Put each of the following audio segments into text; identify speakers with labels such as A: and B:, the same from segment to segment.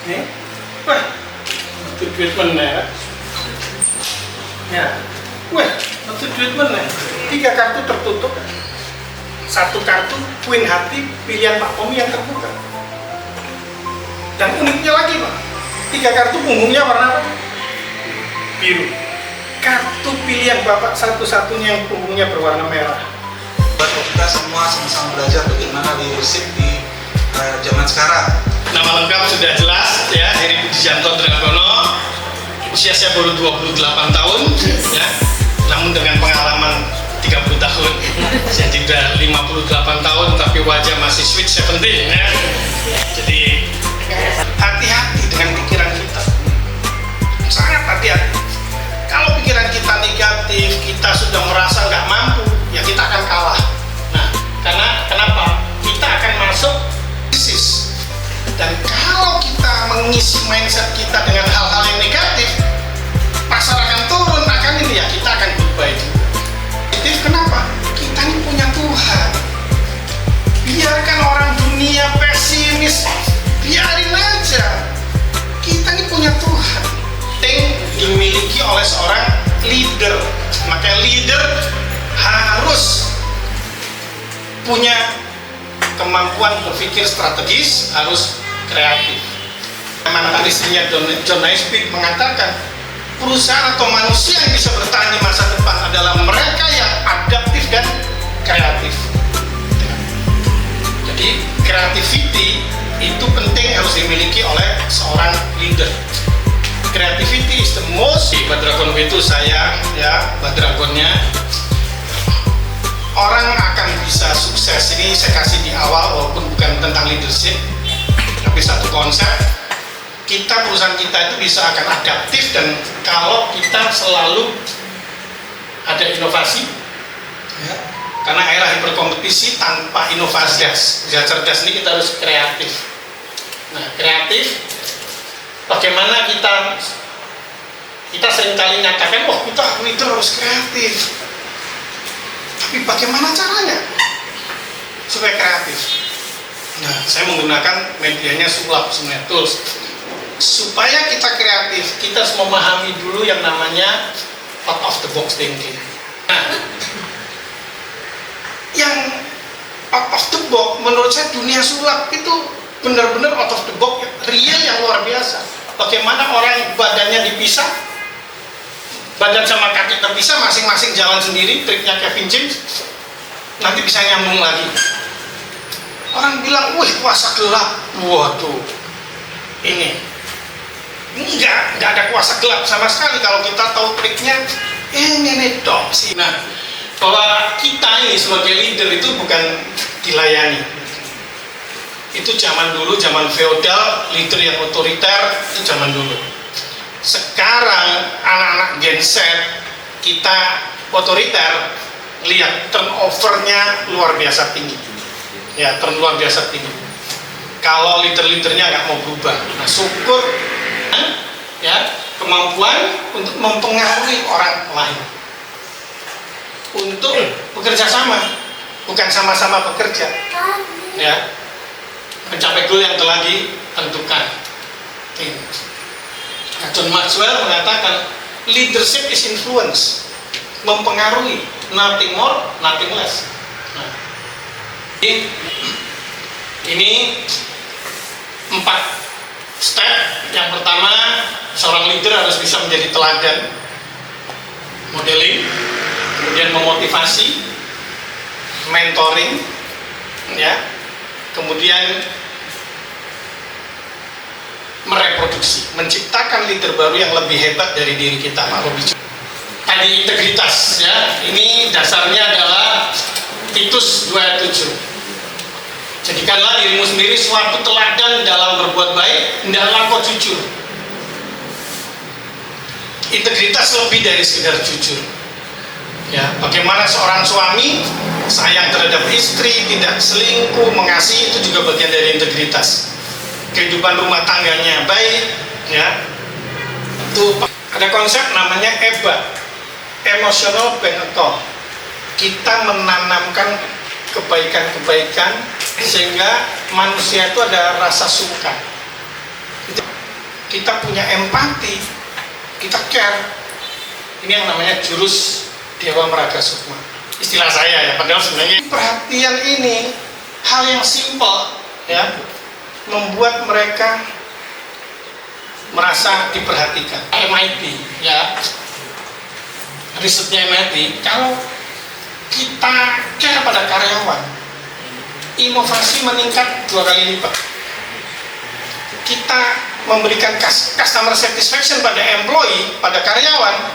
A: Nih, wah, itu treatment ya. Wah, itu treatment 3 kartu tertutup, 1 kartu Queen hati pilihan Pak Pomi yang terbuka. Dan uniknya lagi Pak, 3 kartu punggungnya warna apa? Biru. Kartu pilihan Bapak satu-satunya yang punggungnya berwarna merah.
B: Buat kita semua sama-sama belajar bagaimana leadership di zaman sekarang.
A: Nama lengkap sudah jelas ya, Heri Budijanto Dragono. Usia saya baru 28 tahun ya. Namun dengan pengalaman 30 tahun. Saya sudah 58 tahun tapi wajah masih sweet 17 ya. Jadi hati-hati dengan pikiran kita. Sangat hati-hati. Kalau pikiran kita negatif, kita sudah merasa nggak mampu, ya kita akan kalah. Nah, karena kenapa? Kita akan masuk krisis. Dan kalau kita mengisi mindset kita dengan hal-hal yang negatif, pasar akan turun, akan ini ya kita akan goodbye juga. Jadi kenapa? Kita ini punya Tuhan. Biarkan orang dunia pesimis, biarin aja. Kita ini punya Tuhan. Yang dimiliki oleh seorang leader. Maka leader harus punya kemampuan berpikir strategis, harus kreatif. Mantan istrinya John Naisbitt mengatakan, perusahaan atau manusia yang bisa bertahan di masa depan adalah mereka yang adaptif dan kreatif. Jadi creativity itu penting, harus dimiliki oleh seorang leader. Creativity is the most. Badragon itu saya ya, Badragonnya. Orang akan bisa sukses, ini saya kasih di awal walaupun bukan tentang leadership, tapi satu konsep. Perusahaan kita itu bisa akan adaptif dan kalau kita selalu ada inovasi ya. Karena era hiperkompetisi tanpa inovasi cerdas ini kita harus kreatif. Nah, kreatif bagaimana kita seringkali nyatakan, wah kita leader harus kreatif. Tapi bagaimana caranya supaya kreatif? Nah, saya menggunakan medianya sulap sebenarnya, tools. Supaya kita kreatif, kita harus memahami dulu yang namanya out of the box thinking. Nah, yang out of the box menurut saya dunia sulap itu benar-benar out of the box, real yang luar biasa. Bagaimana orang badannya dipisah, badan sama kaki terpisah, masing-masing jalan sendiri, triknya Kevin James, nanti bisa nyambung lagi. Orang bilang, wih kuasa gelap, waduh, ini enggak ada kuasa gelap sama sekali kalau kita tahu triknya, ini dong sih. Nah, bahwa kita ini sebagai leader itu bukan dilayani. Itu zaman dulu, zaman feodal, leader yang otoriter, itu zaman dulu. Sekarang anak-anak Gen Z kita otoriter, lihat turnovernya luar biasa tinggi ya, luar biasa tinggi. Kalau leader-leadernya nggak mau berubah, nah syukur ya, kemampuan untuk mempengaruhi orang lain untuk bekerja sama, bukan sama-sama bekerja ya, mencapai goal yang telah ditentukan. John Maxwell mengatakan leadership is influence, mempengaruhi, nothing more, nothing less. Nah, ini 4 step. Yang pertama, seorang leader harus bisa menjadi teladan, modeling, kemudian memotivasi, mentoring, ya, kemudian mereproduksi, menciptakan leader baru yang lebih hebat dari diri kita, Pak Robi. Tadi integritas, ya, ini dasarnya adalah Titus 2:7. Jadikanlah dirimu sendiri suatu teladan dalam berbuat baik, hendaklah kau jujur. Integritas lebih dari sekedar jujur. Ya, bagaimana seorang suami sayang terhadap istri, tidak selingkuh, mengasihi, itu juga bagian dari integritas. Kehidupan rumah tangganya baik, ya. Itu ada konsep namanya EBA, emotional bank account. Kita menanamkan kebaikan-kebaikan sehingga manusia itu ada rasa suka. kita punya empati, kita care. Ini yang namanya jurus Dewa Meraga Sukma. Istilah saya ya, padahal sebenarnya perhatian ini hal yang simpel ya, membuat mereka merasa diperhatikan. MIT ya, risetnya MIT, kalau kita care pada karyawan, inovasi meningkat 2 kali lipat. Kita memberikan customer satisfaction pada employee, pada karyawan,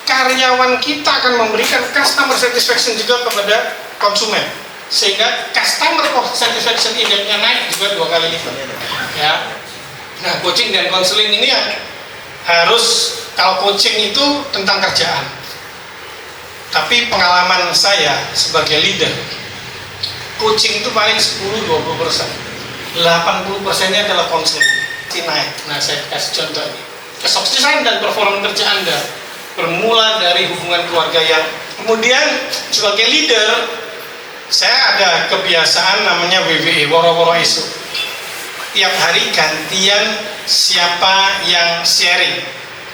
A: karyawan kita akan memberikan customer satisfaction juga kepada konsumen, sehingga customer satisfaction index-nya naik juga 2 kali lipat ya. Nah, coaching dan konseling ini yang harus, kalau coaching itu tentang kerjaan, tapi pengalaman saya sebagai leader, coaching itu paling 10-20%, 80%-nya adalah konseling. Naik. Nah, saya kasih contoh ini. Kesuksesan dan performa kerja Anda bermula dari hubungan keluarga yang, kemudian sebagai leader, saya ada kebiasaan namanya WWE, woro-woro isu. Tiap hari gantian siapa yang sharing,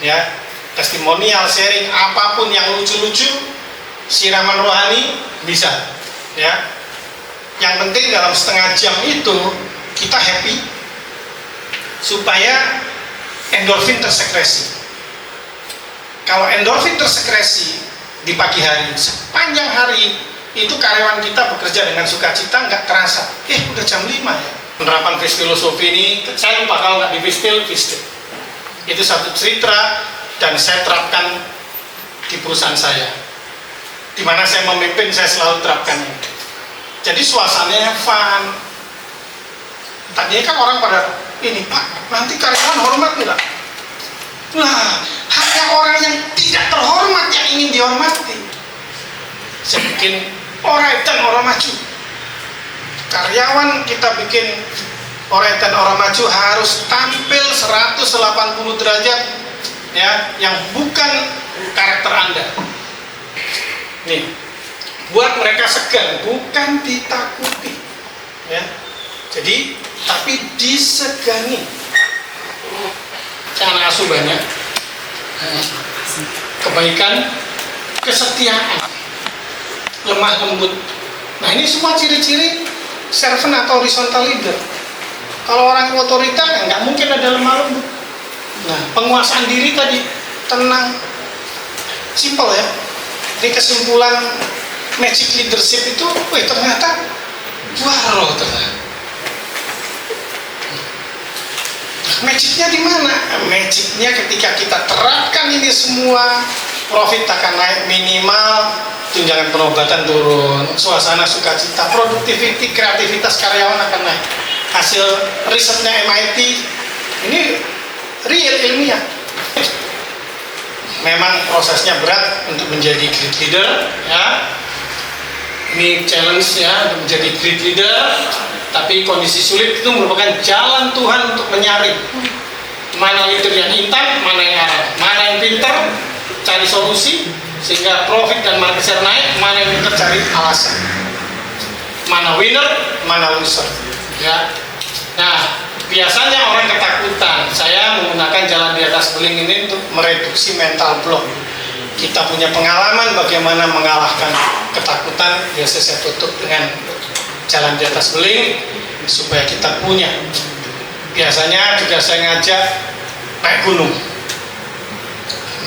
A: ya, testimonial sharing, apapun yang lucu-lucu, siraman rohani bisa, ya. Yang penting dalam setengah jam itu kita happy, supaya endorfin tersekresi. Kalau endorfin tersekresi di pagi hari, sepanjang hari itu karyawan kita bekerja dengan sukacita, nggak terasa. Udah jam 5 ya. Penerapan filosofi ini, saya lupa kalau nggak di fistil. Itu satu cerita dan saya terapkan di perusahaan saya. Di mana saya memimpin, saya selalu terapkan ini. Jadi suasananya fun. Tadinya kan orang pada ini, Pak, nanti karyawan hormat nggak? Nah, hanya orang yang tidak terhormat yang ingin dihormati. Saya bikin orang dan orang maju. Karyawan kita bikin orang dan orang maju harus tampil 180 derajat, ya, yang bukan karakter Anda. Nih, buat mereka segan, bukan ditakuti, ya. Jadi, tapi disegani. Jangan asuh banyak. Kebaikan, kesetiaan, lemah lembut. Nah, ini semua ciri-ciri servant atau horizontal leader. Kalau orang otoriter, nggak mungkin ada lemah lembut. Nah, penguasaan diri tadi, tenang, simple ya. Ini kesimpulan magic leadership itu, ternyata waro ternyata. Magicnya di mana? Magicnya ketika kita terapkan ini semua, profit akan naik minimal, tunjangan pengobatan turun, suasana sukacita, produktiviti, kreativitas karyawan akan naik. Hasil risetnya MIT ini real, ilmiah. Memang prosesnya berat untuk menjadi great leader, ya. Ini challenge ya untuk menjadi great leader. Tapi kondisi sulit itu merupakan jalan Tuhan untuk menyaring mana leader yang intan, mana yang arah, mana yang pintar cari solusi sehingga profit dan market share naik, mana yang pintar cari alasan, mana winner, mana loser, ya. Nah, biasanya orang ketakutan. Saya menggunakan jalan di atas beling ini untuk mereduksi mental block. Kita punya pengalaman bagaimana mengalahkan ketakutan. Biasa saya tutup dengan jalan di atas beling supaya kita punya. Biasanya juga saya ngajak naik gunung,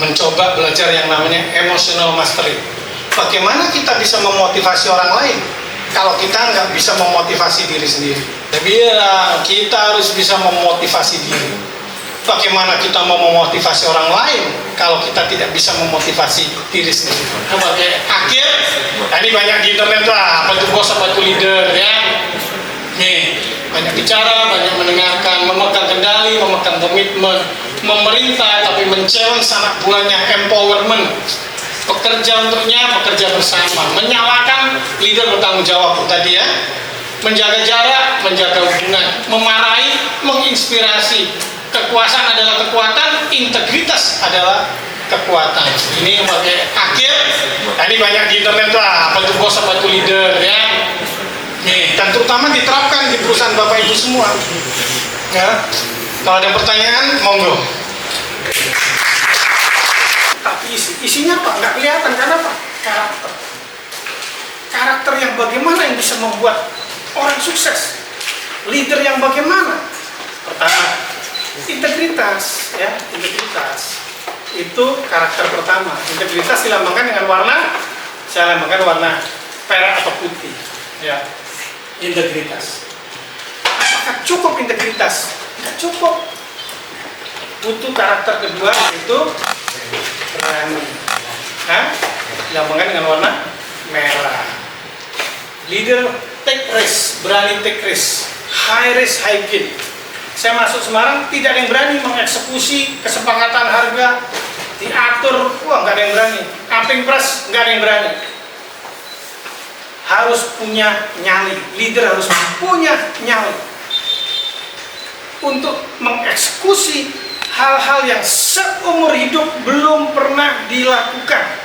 A: mencoba belajar yang namanya emotional mastery. Bagaimana kita bisa memotivasi orang lain kalau kita nggak bisa memotivasi diri sendiri? Saya bilang kita harus bisa memotivasi diri. Bagaimana kita mau memotivasi orang lain kalau kita tidak bisa memotivasi diri sendiri? Sebagai akhir, tadi banyak di internet lah, apa itu bos, apa itu leader, ya. Nih, banyak bicara, banyak mendengarkan, memegang kendali, memegang komitmen, memerintah tapi men-challenge anak buahnya, empowerment, bekerja untuknya, bekerja bersama, menyalakan, leader bertanggung jawab tadi ya, menjaga jarak, menjaga hubungan, memarahi, menginspirasi. Kekuasaan adalah kekuatan, integritas adalah kekuatan. Ini sebagai akhir, tadi banyak di internet lah, apa itu bos, apa itu leader, ya. Nih, dan terutama diterapkan di perusahaan Bapak Ibu semua, ya. Kalau ada pertanyaan, monggo.
C: Tapi isinya apa? Nggak kelihatan. Karena apa? Karakter. Karakter yang bagaimana yang bisa membuat orang sukses? Leader yang bagaimana? Pertama, integritas, ya, integritas. Itu karakter pertama. Integritas dilambangkan dengan warna, saya lambangkan warna perak atau putih, ya. Integritas. Apakah cukup integritas? Nggak cukup. Butuh karakter kedua, yaitu berani. Dilambangkan dengan warna merah. Leader take risk, berani take risk, high risk, high gain. Saya masuk Semarang, tidak ada yang berani mengeksekusi kesepakatan harga, diatur, wah nggak ada yang berani. Camping price, nggak ada yang berani. Harus punya nyali, leader harus punya nyali untuk mengeksekusi hal-hal yang seumur hidup belum pernah dilakukan.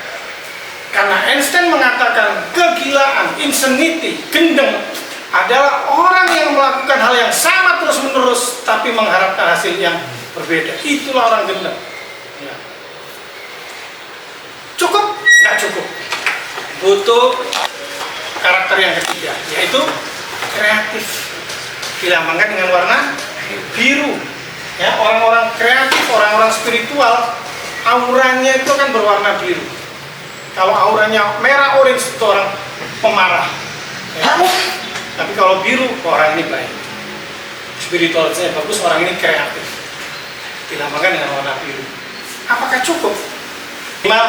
C: Karena Einstein mengatakan kegilaan, insanity, gendeng adalah orang yang melakukan hal yang sama terus-menerus tapi mengharapkan hasil yang berbeda. Itulah orang gendeng. Ya. Cukup? Nggak cukup. Butuh karakter yang ketiga, yaitu kreatif. Dilambangkan dengan warna biru. Ya, orang-orang kreatif, orang-orang spiritual, auranya itu kan berwarna biru. Kalau auranya merah orange itu orang pemarah, ya. Tapi kalau biru orang ini baik, spiritualitasnya bagus, orang ini kreatif. Dilambangkan dengan warna biru. Apakah cukup? Minimal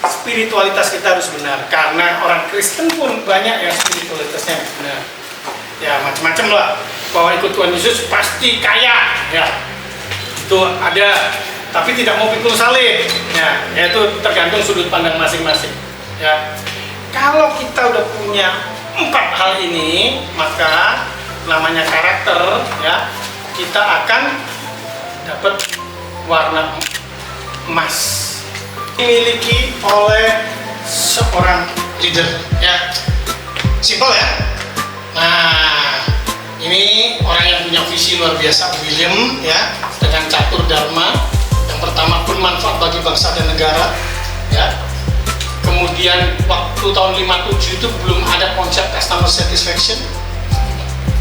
C: spiritualitas kita harus benar, karena orang Kristen pun banyak yang spiritualitasnya benar. Ya macam-macam lah. Bahwa ikut Tuhan Yesus pasti kaya, ya itu ada. Tapi tidak mau pikul salib, ya, yaitu tergantung sudut pandang masing-masing. Ya, kalau kita udah punya 4 hal ini, maka namanya karakter, ya, kita akan dapat warna emas dimiliki oleh seorang
A: Leader, ya. Simpel ya. Nah, ini orang yang punya visi luar biasa, William, ya, dengan catur dharma. Pertama, bermanfaat bagi bangsa dan negara, ya. Kemudian waktu tahun 57 itu belum ada konsep customer satisfaction.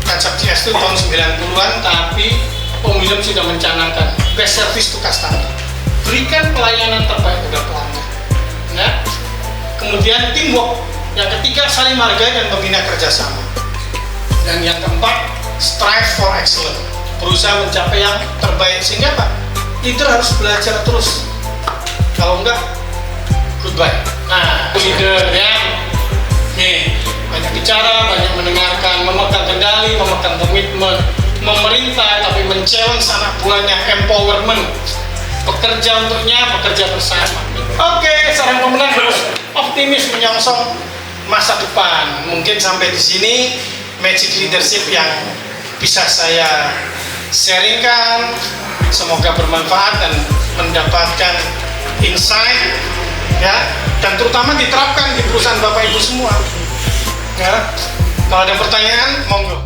A: Konsep CS itu tahun 90-an, tapi Om William sudah mencanangkan best service to customer. Berikan pelayanan terbaik kepada pelanggan. Ya. Kemudian teamwork. Yang ketiga, saling menghargai dan membina kerjasama. Dan yang keempat, strive for excellence. Berusaha mencapai yang terbaik. Sehingga apa? Leader harus belajar terus. Kalau enggak, goodbye. Nah, leader ya, nih banyak bicara, banyak mendengarkan, memegang kendali, memegang komitmen, memerintah tapi men-challenge anak buahnya, empowerment, bekerja untuknya, bekerja bersama. Oke, seorang pemenang harus optimis menyongsong masa depan. Mungkin sampai di sini magic leadership yang bisa saya sharingkan. Semoga bermanfaat dan mendapatkan insight, ya, dan terutama diterapkan di perusahaan Bapak Ibu semua. Ya, kalau ada pertanyaan, monggo.